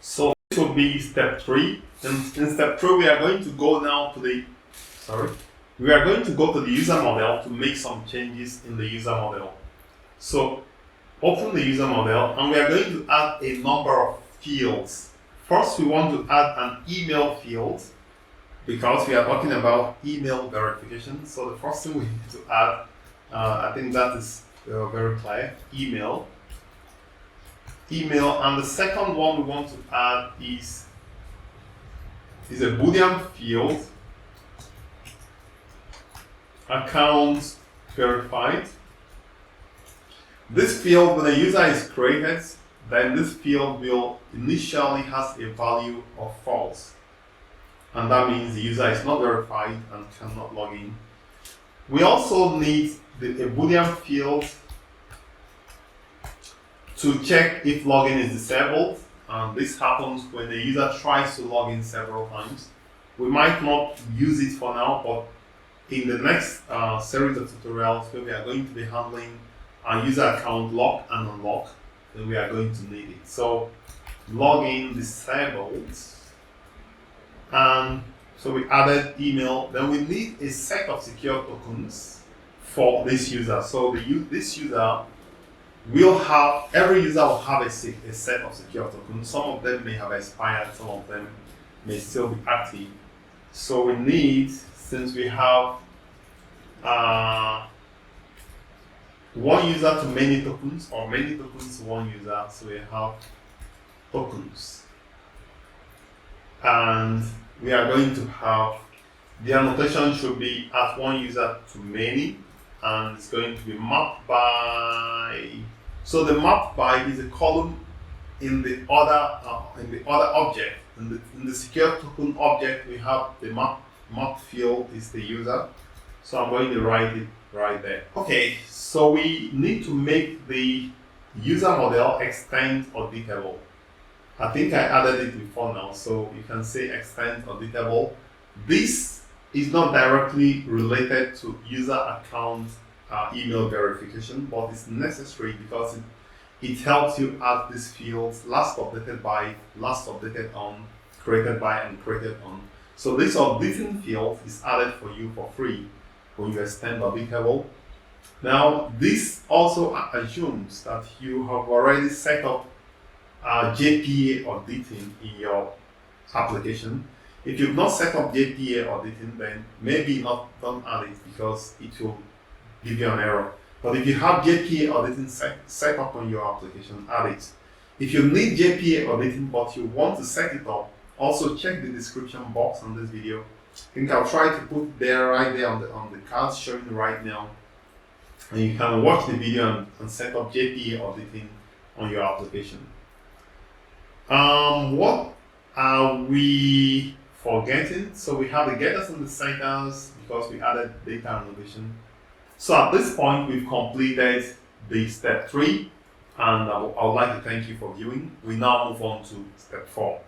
So this will be step 3. And in step 3, we are going to go now to the user model to make some changes in the user model. So open the user model, and we are going to add a number of fields. First, we want to add an email field because we are talking about email verification. So the first thing we need to add, I think that is very clear, email. And the second one we want to add is a Boolean field, account verified. This field, when a user is created, then this field will initially has a value of false, and that means the user is not verified and cannot log in. We also need a Boolean field to check if login is disabled, and this happens when the user tries to log in several times. We might not use it for now, but in the next series of tutorials where we are going to be handling our user account lock and unlock, then we are going to need it. So login disabled, and so we added email. Then we need a set of secure tokens for this user. So this user will have, every user will have a set of secure tokens. Some of them may have expired, some of them may still be active. So we need, since we have one user to many tokens, or many tokens to one user, so we have tokens. And we are going to have, the annotation should be at one user to many, and it's going to be mapped by, so the map by is a column in the other object. In the secure token object, we have the map field is the user. So I'm going to write it right there. Okay, so we need to make the user model extend auditable. I think I added it before now, so you can say extend auditable. This is not directly related to user account email verification, but it's necessary because it helps you add these fields last updated by, last updated on, created by, and created on. So this updating field is added for you for free when you extend auditable. Now this also assumes that you have already set up JPA auditing in your application. If you've not set up JPA auditing, then maybe don't add it because it will give you an error. But if you have JPA auditing set up on your application, add it. If you need JPA auditing but you want to set it up, also check the description box on this video. I think I'll try to put there right there on the cards showing right now. And you can watch the video and set up JPA auditing on your application. What are we forgetting? So we have the getters and the setters because we added data annotation. So at this point, we've completed the step 3, and I would like to thank you for viewing. We now move on to step 4.